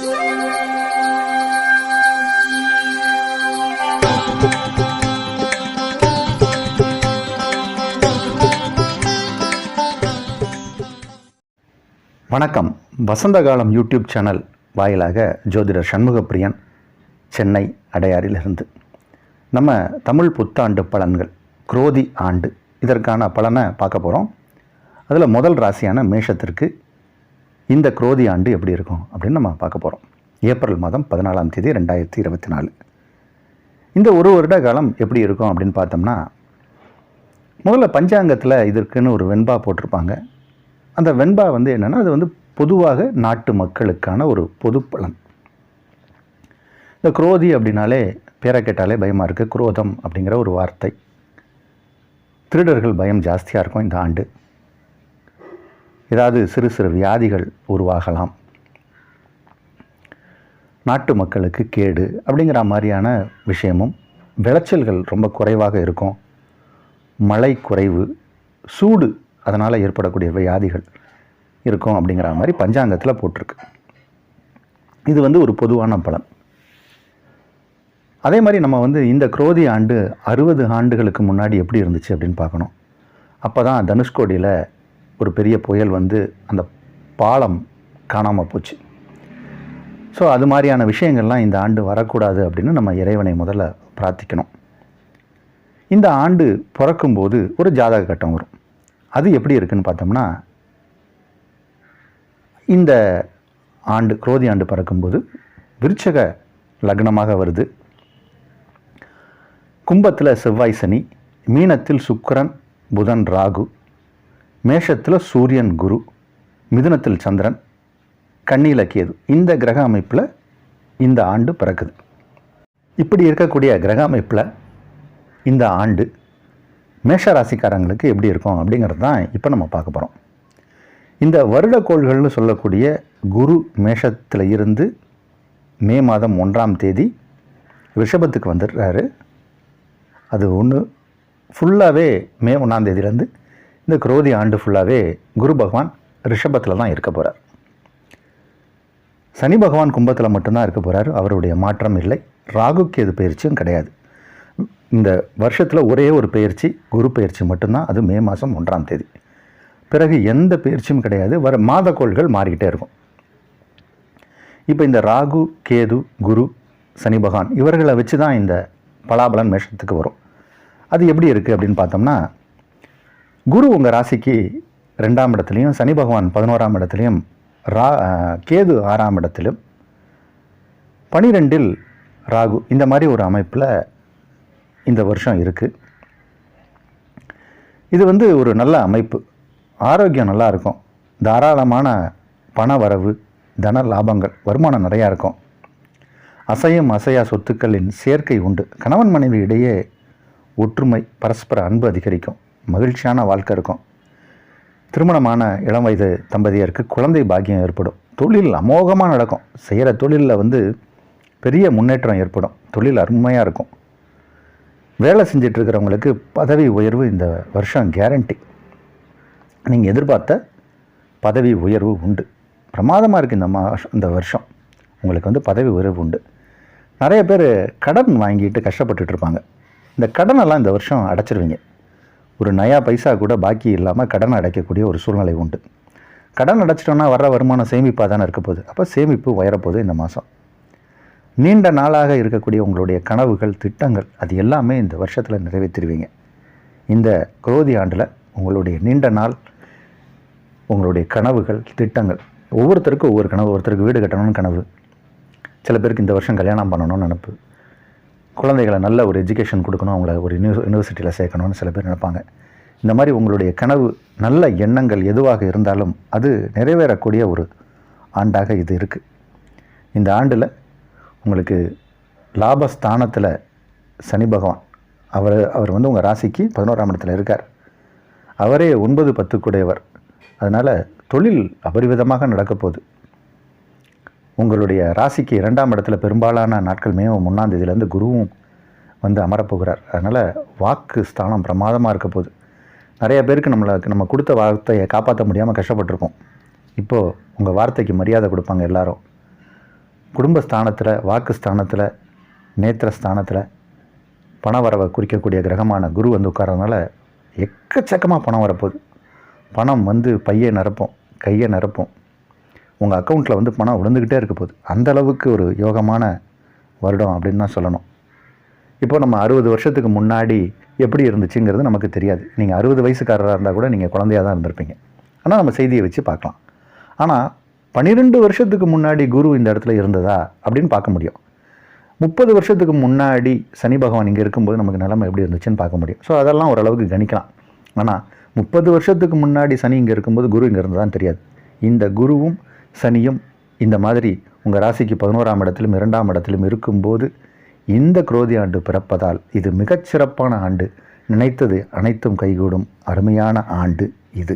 வணக்கம். வசந்த காலம் YouTube channel வாயிலாக ஜோதிடர் சண்முகப்பிரியன், சென்னை அடையாறிலிருந்து. நம்ம தமிழ் புத்தாண்டு பலன்கள், குரோதி ஆண்டு, இதற்கான பலனை பார்க்க போகிறோம். அதில் முதல் ராசியான மேஷத்திற்கு இந்த குரோதி ஆண்டு எப்படி இருக்கும் அப்படின்னு நம்ம பார்க்க போகிறோம். ஏப்ரல் மாதம் 14ஆம் தேதி 2024. இந்த ஒரு வருட காலம் எப்படி இருக்கும் அப்படின்னு பார்த்தோம்னா, முதல்ல பஞ்சாங்கத்தில் இதற்குன்னு ஒரு வெண்பா போட்டிருப்பாங்க. அந்த வெண்பா என்னென்னா, அது பொதுவாக நாட்டு மக்களுக்கான ஒரு பொது பலன். இந்த குரோதி அப்படின்னாலே பேரை கேட்டாலே பயமாக இருக்குது. குரோதம் அப்படிங்கிற ஒரு வார்த்தை. திருடர்கள் பயம் ஜாஸ்தியாக இருக்கும் இந்த ஆண்டு. ஏதாவது சிறு சிறு வியாதிகள் உருவாகலாம். நாட்டு மக்களுக்கு கேடு அப்படிங்கிற மாதிரியான விஷயமும், விளைச்சல்கள் ரொம்ப குறைவாக இருக்கும். மழை குறைவு, சூடு, அதனால் ஏற்படக்கூடிய வியாதிகள் இருக்கும் அப்படிங்கிற மாதிரி பஞ்சாங்கத்தில் போட்டிருக்கு. இது ஒரு பொதுவான பலன். அதே மாதிரி நம்ம இந்த குரோதி ஆண்டு 60 ஆண்டுகளுக்கு முன்னாடி எப்படி இருந்துச்சு அப்படின்னு பார்க்கணும். அப்போ தான் தனுஷ்கோடியில் ஒரு பெரிய புயல் அந்த பாலம் காணாமல் போச்சு. ஸோ அது மாதிரியான விஷயங்கள்லாம் இந்த ஆண்டு வரக்கூடாது அப்படின்னு நம்ம இறைவனை முதல்ல பிரார்த்திக்கணும். இந்த ஆண்டு பிறக்கும்போது ஒரு ஜாதக கட்டம் வரும். அது எப்படி இருக்குன்னு பார்த்தோம்னா, இந்த ஆண்டு குரோதி ஆண்டு பிறக்கும்போது விருச்சக லக்னமாக வருது. கும்பத்தில் செவ்வாய் சனி, மீனத்தில் சுக்கிரன் புதன் ராகு, மேஷத்தில் சூரியன் குரு, மிதுனத்தில் சந்திரன், கன்னியில் கேது. இந்த கிரக அமைப்பில் இந்த ஆண்டு பிறக்குது. இப்படி இருக்கக்கூடிய கிரக அமைப்பில் இந்த ஆண்டு மேஷராசிக்காரங்களுக்கு எப்படி இருக்கும் அப்படிங்கிறது தான் இப்போ நம்ம பார்க்க போகிறோம். இந்த வருடக்கோள்கள்னு சொல்லக்கூடிய குரு மேஷத்தில் இருந்து மே மாதம் 1ஆம் தேதி ரிஷபத்துக்கு வந்துடுறாரு. அது ஃபுல்லாகவே மே 1ஆம் தேதியிலேருந்து இந்த குரோதி ஆண்டு ஃபுல்லாகவே குரு பகவான் ரிஷபத்தில் தான் இருக்க போகிறார். சனி பகவான் கும்பத்தில் மட்டும்தான் இருக்க போகிறார். அவருடைய மாற்றம் இல்லை. ராகு கேது பயிற்சியும் கிடையாது. இந்த வருஷத்தில் ஒரே ஒரு பயிற்சி, குரு பயிற்சி மட்டும்தான். அது மே மாதம் 1ஆம் தேதி. பிறகு எந்த பயிற்சியும் கிடையாது. வர மாதக்கோள்கள் மாறிக்கிட்டே இருக்கும். இப்போ இந்த ராகு கேது குரு சனி பகவான் இவர்களை வச்சு தான் இந்த பலாபலன் மேஷத்துக்கு வரும். அது எப்படி இருக்குது அப்படின்னு பார்த்தோம்னா, குரு உங்கள் ராசிக்கு 2ஆம் இடத்துலையும், சனி பகவான் 11ஆம் இடத்துலையும், கேது 6ஆம் இடத்திலும், 12இல் ராகு, இந்த மாதிரி ஒரு அமைப்பில் இந்த வருஷம் இருக்குது. இது ஒரு நல்ல அமைப்பு. ஆரோக்கியம் நல்லா இருக்கும். தாராளமான பண வரவு, தன லாபங்கள், வருமானம் நிறையா இருக்கும். அசையும் அசையா சொத்துக்களின் சேர்க்கை உண்டு. கணவன் மனைவி இடையே ஒற்றுமை, பரஸ்பர அன்பு அதிகரிக்கும். மகிழ்ச்சியான வாழ்க்கை இருக்கும். திருமணமான இளம் வயது தம்பதியருக்கு குழந்தை பாக்கியம் ஏற்படும். தொழில் அமோகமாக நடக்கும். செய்கிற தொழிலில் பெரிய முன்னேற்றம் ஏற்படும். தொழில் அருமையாக இருக்கும். வேலை செஞ்சிட்ருக்கிறவங்களுக்கு பதவி உயர்வு இந்த வருஷம் கேரண்டி. நீங்கள் எதிர்பார்த்த பதவி உயர்வு உண்டு. பிரமாதமாக இருக்குது இந்த வருஷம். உங்களுக்கு பதவி உயர்வு உண்டு. நிறைய பேர் கடன் வாங்கிட்டு கஷ்டப்பட்டுட்ருப்பாங்க. இந்த கடனெல்லாம் இந்த வருஷம் அடைச்சிருவீங்க. ஒரு நயா பைசா கூட பாக்கி இல்லாமல் கடன் அடைக்கக்கூடிய ஒரு சூழ்நிலை உண்டு. கடன் அடைச்சிட்டோன்னா வர்ற வருமானம் சேமிப்பாக தானே இருக்க போகுது. அப்போ சேமிப்பு உயரப்போகுது இந்த மாதம். நீண்ட நாளாக இருக்கக்கூடிய உங்களுடைய கனவுகள், திட்டங்கள், அது எல்லாமே இந்த வருஷத்தில் நிறைவேற்றிடுவீங்க. இந்த குரோதி ஆண்டில் உங்களுடைய நீண்ட நாள் உங்களுடைய கனவுகள், திட்டங்கள், ஒவ்வொருத்தருக்கும் ஒவ்வொரு கனவு. ஒருத்தருக்கு வீடு கட்டணும்னு கனவு, சில பேருக்கு இந்த வருஷம் கல்யாணம் பண்ணணும்னு நினைப்பு, குழந்தைகளை நல்ல ஒரு எஜுகேஷன் கொடுக்கணும், அவங்கள ஒரு யூனிவர்சிட்டியில் சேர்க்கணும்னு சில பேர் நினைப்பாங்க. இந்த மாதிரி உங்களுடைய கனவு, நல்ல எண்ணங்கள் எதுவாக இருந்தாலும் அது நிறைவேறக்கூடிய ஒரு ஆண்டாக இது இருக்குது. இந்த ஆண்டில் உங்களுக்கு லாபஸ்தானத்தில் சனி பகவான் அவர் உங்கள் ராசிக்கு 11ஆம் இடத்துல இருக்கார். அவரே 9-10 கூடையவர். அதனால் தொழில் அபரிவிதமாக நடக்க போகுது. உங்களுடைய ராசிக்கு 2ஆம் இடத்துல பெரும்பாலான நாட்கள் மே 1ஆம் தேதியிலேருந்து குருவும் அமரப்போகிறார். அதனால் வாக்கு ஸ்தானம் பிரமாதமாக இருக்க போகுது. நிறைய பேருக்கு நம்ம கொடுத்த வார்த்தையை காப்பாற்ற முடியாமல் கஷ்டப்பட்டுருக்கோம். இப்போது உங்கள் வார்த்தைக்கு மரியாதை கொடுப்பாங்க எல்லாரும். குடும்பஸ்தானத்தில், வாக்குஸ்தானத்தில், நேத்திரஸ்தானத்தில் பணவரவை குறிக்கக்கூடிய கிரகமான குரு வந்து உட்கார்றதுனால எக்கச்சக்கமாக பணம் வரப்போகுது. பணம் வந்து பையை நிரப்பும், கையை நிரப்பும். உங்கள் அக்கௌண்ட்டில் வந்து பணம் விழுந்துக்கிட்டே இருக்க போகுது. அந்தளவுக்கு ஒரு யோகமான வருடம் அப்படின்னு தான் சொல்லணும். இப்போ நம்ம 60 வருஷத்துக்கு முன்னாடி எப்படி இருந்துச்சுங்கிறது நமக்கு தெரியாது. நீங்கள் 60 வயசுக்காரராக இருந்தால் கூட நீங்கள் குழந்தையாக தான் இருந்திருப்பீங்க. ஆனால் நம்ம செய்தியை வச்சு பார்க்கலாம். ஆனால் 12 வருஷத்துக்கு முன்னாடி குரு இந்த இடத்துல இருந்ததா அப்படின்னு பார்க்க முடியும். 30 வருஷத்துக்கு முன்னாடி சனி பகவான் இங்கே இருக்கும்போது நமக்கு நிலைமை எப்படி இருந்துச்சுன்னு பார்க்க முடியும். ஸோ அதெல்லாம் ஓரளவுக்கு கணிக்கலாம். ஆனால் 30 வருஷத்துக்கு முன்னாடி சனி இங்கே இருக்கும்போது குரு இங்கே இருந்ததான்னு தெரியாது. இந்த குருவும் சனியும் இந்த மாதிரி உங்கள் ராசிக்கு 11ஆம் இடத்திலும் 2ஆம் இடத்திலும் இருக்கும்போது இந்த குரோதி ஆண்டு பிறப்பதால் இது மிகச்சிறப்பான ஆண்டு. நினைத்தது அனைத்தும் கைகூடும் அருமையான ஆண்டு இது.